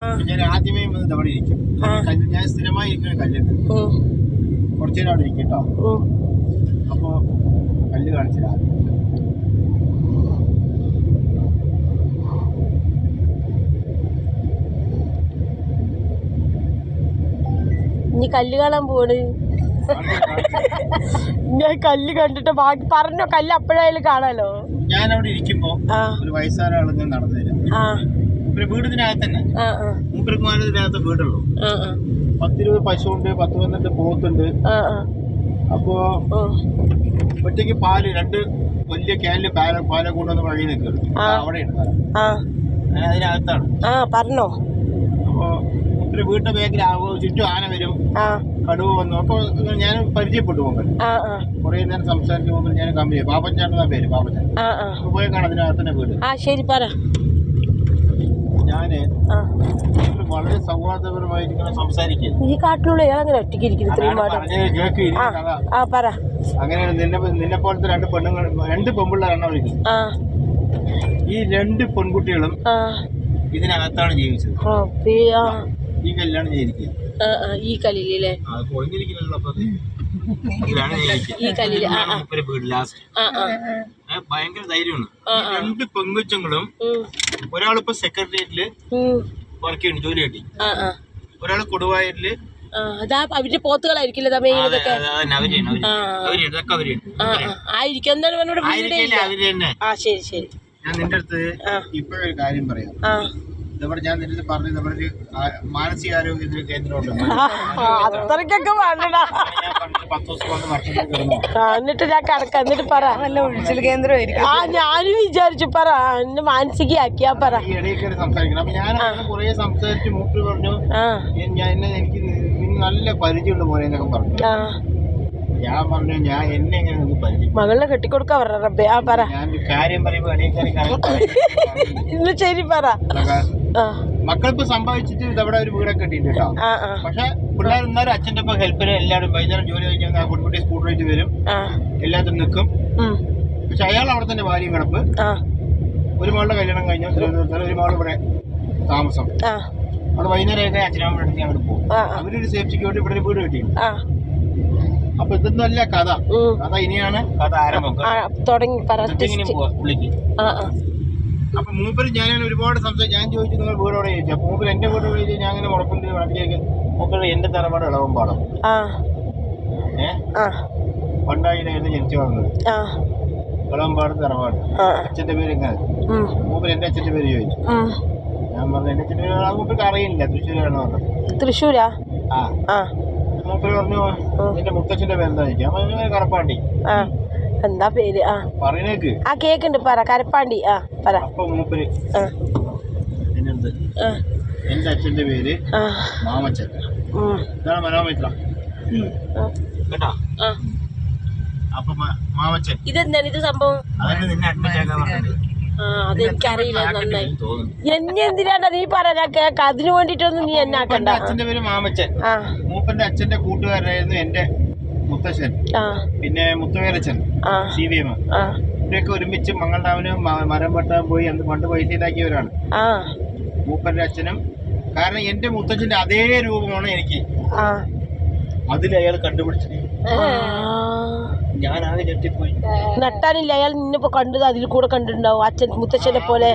ഞാൻ ആദ്യമേ വന്ന് അവിടെ ഇരിക്കും. ഞാൻ സ്ഥിരമായി ഇരിക്കുന്ന കല്ലുണ്ട്. കുറച്ചു നേരം അവിടെ ഇരിക്കും കേട്ടോ. അപ്പോ കല്ല് കാണിച്ചില്ല. ഇനി കല്ല് കാണാൻ പോണ്. ഞാൻ കല്ല് കണ്ടിട്ട് ബാക്കി പറഞ്ഞോ. കല്ല് അപ്പോഴായാലും കാണാലോ. ഞാൻ അവിടെ ഇരിക്കുമ്പോ ഒരു വയസ്സായ ആളുകൾ നടന്നു തരാം. വീടിനകത്ത് തന്നെ മൂപ്പർക്കുമാരത്തിനകത്ത് വീടുള്ളൂ. 10-20 പശുണ്ട്, 10-12 പോത്തുണ്ട്. അപ്പോ ഒറ്റയ്ക്ക് പാല് 2 വലിയ ക്യാനില് പാല കൊണ്ടുവന്ന് വഴി നിൽക്കുന്നു. അവിടെ അതിനകത്താണ്. പറഞ്ഞോ. അപ്പോ മൂപ്പര് വീട്ടിന്റെ ബാക്കിൽ ചുറ്റും ആന വരും, കടുവ വന്നു. അപ്പൊ ഞാൻ പരിചയപ്പെട്ടു പോകുമ്പോൾ കുറെ നേരം സംസാരിച്ചു പോകുമ്പോൾ ഞാൻ കമ്പനി പാപ്പച്ചാണ്ടെന്ന പേര് പാപ്പച്ചാൻ പോയേക്കാണ് അതിനകത്തന്നെ വീട്. ശരി പറ. ഞാന് വളരെ സൗഹാർദ്ദപരമായിട്ട് ഇങ്ങനെ സംസാരിക്കും. ഈ കാട്ടിലുള്ള അങ്ങനെ ഒറ്റയ്ക്ക് അങ്ങനെയാണ് നിന്നെ പോലത്തെ 2 പെണ്ണുങ്ങൾ, 2 പെൺപിള്ളേരാണ് അവർക്ക്. ഈ 2 പെൺകുട്ടികളും ഇതിനകത്താണ് ജീവിച്ചത്. ഈ കല്ലാണ് ജീവിക്കുക. ഈ കല്ലിലെ ഭയങ്കര ധൈര്യമാണ്. 2 പെങ്കുച്ചങ്ങളും ഒരാളിപ്പോ സെക്രട്ടേറിയറ്റില് വർക്ക് ചെയ്യുന്നു, ജോലി കിട്ടി. ഒരാള് കൊടുവായൂരില്. അവരുടെ പോത്തുകളായിരിക്കില്ല. ശരി ശരി. ഞാൻ നിന്റെ അടുത്ത് ഇപ്പോഴൊരു കാര്യം പറയാം. ഇതവിടെ ഞാൻ നിന്റെ അടുത്ത് പറഞ്ഞു, നമ്മുടെ ഒരു മാനസികാരോഗ്യ കേന്ദ്രമുണ്ട്. അത്രക്കൊക്കെ വേണ്ടടാ. 10 ദിവസം കൊണ്ട് വർഷത്തിൽ കിടന്നു. എന്നിട്ട് ഞാൻ കിടക്കാം. എന്നിട്ട് പറ. നല്ല ഒഴിച്ചിൽ കേന്ദ്രമായിരിക്കും. ഞാനും വിചാരിച്ചു പറ. എന്നെ മാനസികയാക്കിയാ പറ. ഈ ഇടയ്ക്ക് സംസാരിക്കണം. അപ്പൊ ഞാൻ കുറെ സംസാരിച്ച് മൂപ്പര് പറഞ്ഞു, എനിക്ക് നല്ല പരിചയമുണ്ട് പോലെ എന്നൊക്കെ പറഞ്ഞു. ഞാൻ പറഞ്ഞു എന്നെ എങ്ങനെ നിങ്ങൾക്ക് പരിചയം? മകളെ കെട്ടിക്കൊടുക്കാ പറ. പറ. ഞാൻ കാര്യം പറയുമ്പോ ശരി പറ. മക്കളിപ്പോ സംഭവിച്ചിട്ട് ഇതവിടെ ഒരു വീടൊക്കെ കിട്ടിയിട്ടുണ്ട് കേട്ടോ. പക്ഷെ പിള്ളേർ എന്നാലും അച്ഛൻ്റെ ഒപ്പം ഹെൽപ്പിന് എല്ലാവരും വൈകുന്നേരം ജോലി കഴിഞ്ഞാൽ ആ കുട്ടി സ്കൂട്ടർ വെച്ച് വരും, എല്ലാത്തിനും നിൽക്കും. പക്ഷെ അയാൾ അവിടെ തന്നെ ഭാര്യയും കിടപ്പ്. ഒരു മകളുടെ കല്യാണം കഴിഞ്ഞു തിരുവനന്തപുരത്ത്, ഒരു മകൾ ഇവിടെ താമസം. അവിടെ വൈകുന്നേരമൊക്കെ അച്ഛനമ്മയുടെ അടുത്ത് അങ്ങോട്ട് പോകും. അവരൊരു സേഫ്റ്റിക്ക് വേണ്ടി ഇവിടെ ഒരു വീട് കിട്ടിയിട്ടുണ്ട്. അപ്പൊ ഇതൊന്നുമല്ല കഥ. ഇനിയാണ് കഥ ആരംഭം. പുള്ളിക്ക് അപ്പൊ മൂപ്പര് ഞാൻ ഒരുപാട് സംസാരിച്ചു. ഞാൻ ചോദിച്ചു നിങ്ങൾ വീടോടെ ചോദിച്ചു. അപ്പൊ മൂപ്പര് എന്റെ വീട് ചോദിച്ചു. ഞാൻ അങ്ങനെ മുടക്കുണ്ട് വടക്കേക്ക്. മൂപ്പര് എന്റെ തറവാട് ഇളവമ്പാടം. പണ്ടായിലായിരുന്നു ജനിച്ചു വളർന്നത്. ഇളവമ്പാടം തറവാട്. അച്ഛന്റെ പേര് എങ്ങനെ? മൂപ്പര് എന്റെ അച്ഛന്റെ പേര് ചോദിച്ചു. ഞാൻ പറഞ്ഞു എന്റെ അച്ഛന്റെ പേര് മൂപ്പർക്ക് അറിയില്ല, തൃശ്ശൂരാണ് പറഞ്ഞത്. തൃശ്ശൂരാ? മൂപ്പര് പറഞ്ഞു എന്റെ മുത്തച്ഛന്റെ പേരെന്താ ചോദിക്കാം. കറപ്പാണ്ടി. എന്താ പേര്? പറയുന്നേക്ക് കേക്കുണ്ട് പറ. കരപ്പാണ്ടി. പറ. അപ്പൊ മൂപ്പര് എന്റെ അച്ഛന്റെ പേര് മാമച്ചൻ. ഇതാണ് മനോമിത്ര കേട്ടോ. അപ്പൊ മാമച്ചൻ ഇതെന്താണ് ഇത് സംഭവം? അതന്നെ നിന്നെ അഡ്മിറ്റ് ആക്കാൻ പറഞ്ഞത്. അതെനിക്കറിയില്ല നന്നായി. എന്നെ എന്തിനാണ്ടാ നീ പറ, ഞാൻ കേക്ക. അതിനു വേണ്ടിട്ടൊന്നും നീ എന്നെ ആക്കണ്ട. അച്ഛന്റെ പേര് മാമച്ചൻ. മൂപ്പന്റെ അച്ഛന്റെ കൂട്ടുകാരായിരുന്നു എന്റെ മുത്തശ്ശൻ, പിന്നെ മുത്തുവേലച്ചൻ, CVM. ഇവരൊക്കെ ഒരുമിച്ച് മംഗൾഡാമിന് മരം വെട്ടാൻ പോയി പണ്ട് പൈസ ഉണ്ടാക്കിയവരാണ് മൂപ്പന്റെ അച്ഛനും. കാരണം എന്റെ മുത്തച്ഛന്റെ അതേ രൂപമാണ് എനിക്ക്. അതിലയാൾ കണ്ടുപിടിച്ചിട്ട് ഞാൻ ആകെ ഞെട്ടിപ്പോയി. നട്ടാനില്ല അയാൾ നിന്നിപ്പോ കണ്ടത് അതിൽ കൂടെ കണ്ടിട്ടുണ്ടാവും. അച്ഛൻ മുത്തച്ഛനെ പോലെ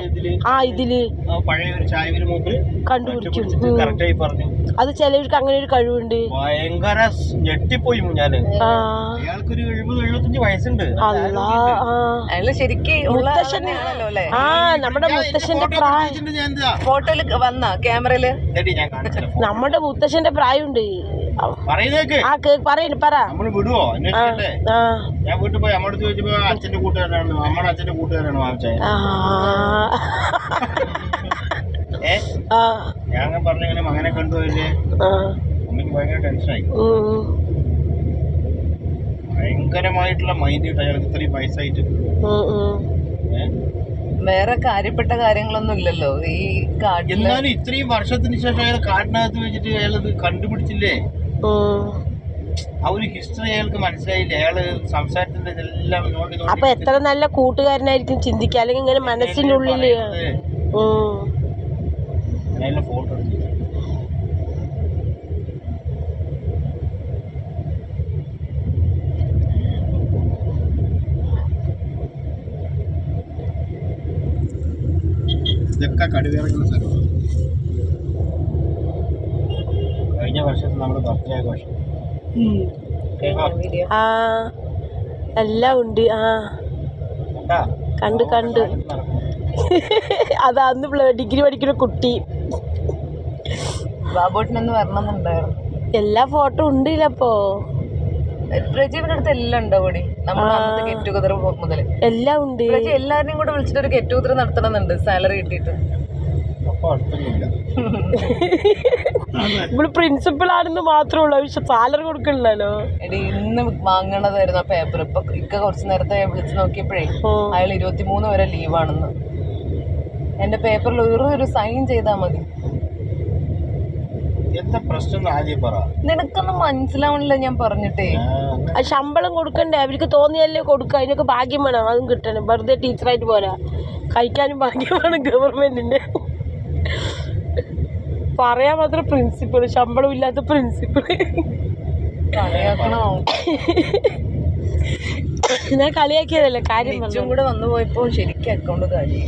ഇതില് പഴയ ഒരു ചായ കണ്ടുപിടിക്കും. കറക്റ്റായി പറഞ്ഞു. അത് ചിലവർക്ക് അങ്ങനെ ഒരു കഴിവുണ്ട്. ഭയങ്കര ഞെട്ടിപ്പോയി ഞാൻ. അയാൾക്കൊരു 70-75 വയസ്സുണ്ട്. മുത്തശ്ശന്റെ നമ്മുടെ മുത്തശ്ശന്റെ പ്രായം ഫോട്ടോയില് വന്ന ക്യാമറയില് നമ്മുടെ മുത്തശ്ശന്റെ പ്രായമുണ്ട്. പറയുന്നു പറ. നമ്മള് വിടുവോ? ഞാൻ വീട്ടിൽ പോയി അമ്മയോട് ചോദിച്ചപ്പോ അച്ഛന്റെ കൂട്ടുകാരാണ്, നമ്മുടെ അച്ഛന്റെ കൂട്ടുകാരാണ് മാമച്ചായ. ഞാൻ പറഞ്ഞു ഇങ്ങനെ മകനെ കണ്ടുപോയില്ലേ. അമ്മയ്ക്ക് ഭയങ്കര ടെൻഷനായി. ഭയങ്കരമായിട്ടുള്ള മൈൻഡ് കിട്ടും അയാൾക്ക് ഇത്രയും വയസ്സായിട്ട്. വേറെ കാര്യപ്പെട്ട കാര്യങ്ങളൊന്നും ഇല്ലല്ലോ ഈ കാട്ടിൽ. എന്നാലും ഇത്രയും വർഷത്തിന് ശേഷം അയാൾ കാട്ടിനകത്ത് വെച്ചിട്ട് അയാളത് കണ്ടുപിടിച്ചില്ലേ. ആ ഒരു ഹിസ്റ്ററി അയാൾക്ക് മനസ്സിലായില്ല. അയാള് സംസാരത്തിന്റെ എല്ലാം നോട്ടി. അപ്പൊ എത്ര നല്ല കൂട്ടുകാരനായിരിക്കും ചിന്തിക്കുക. അല്ലെങ്കിൽ ഇങ്ങനെ മനസ്സിന്റെ ഉള്ളില് ഞാൻ ഫോട്ടോ എടുത്തു. ഇതൊക്കെ കടുവേറങ്ങുന്ന സ്ഥലമാണ്. കഴിഞ്ഞ വർഷത്തെ നമ്മുടെ ബർത്ത്ഡേ ആഘോഷം ആ എല്ലാം ഉണ്ട്. ആ കണ്ട് കണ്ട് അതാ അന്ന് ഡിഗ്രി പഠിക്കുന്ന കുട്ടി. ബാബോട്ടിനൊന്ന് വരണമെന്നുണ്ടായിരുന്നു. എല്ലാ ഫോട്ടോ ഉണ്ടല്ലോ അപ്പോ. പ്രജീവിന്റെ അടുത്ത് എല്ലാം ഉണ്ടോ കൂടി നമ്മുടെ അന്നത്തെ ഗെറ്റ് ടുഗദർ മുതൽ എല്ലാം ഉണ്ട്. പ്രജി എല്ലാവരെയും കൂടെ വിളിച്ചിട്ട് ഒരു ഗെറ്റ് ടുഗദർ നടത്തണമെന്നുണ്ട് സാലറി കിട്ടിയിട്ട്. ഇവിടെ പ്രിൻസിപ്പൾ ആണെന്ന് മാത്രമേ ഉള്ളൂ, പക്ഷെ സാലറി കൊടുക്കണില്ലല്ലോ. എടി ഇന്ന് വാങ്ങണതായിരുന്നു ആ പേപ്പർ. ഇപ്പൊ ഇക്ക കുറച്ച് നേരത്തെ വിളിച്ച് നോക്കിയപ്പോഴേ അയാൾ 23 വരെ ലീവാണെന്ന്. എന്റെ പേപ്പറിൽ ഒരു സൈൻ ചെയ്താൽ മതി. എന്താ പ്രശ്നം ആദ്യം പറ. നിനക്കൊന്നും മനസ്സിലാവണില്ല ഞാൻ പറഞ്ഞിട്ടേ. ശമ്പളം കൊടുക്കണ്ടേ, അവർക്ക് തോന്നിയല്ലേ കൊടുക്കുക. അതിനൊക്കെ ഭാഗ്യം വേണം, അതും കിട്ടണം. വെറുതെ ടീച്ചറായിട്ട് പോരാ, കഴിക്കാനും ഭാഗ്യം വേണം ഗവൺമെന്റിന്റെ. പറയാൻ മാത്രം പ്രിൻസിപ്പൾ, ശമ്പളം ഇല്ലാത്ത പ്രിൻസിപ്പൾ. കളിയാക്കണോ? ഞാൻ കളിയാക്കിയതല്ലേ, കാര്യം കൂടെ വന്നു പോയപ്പോ ശരിക്കും അക്കൗണ്ട് കാര്യം.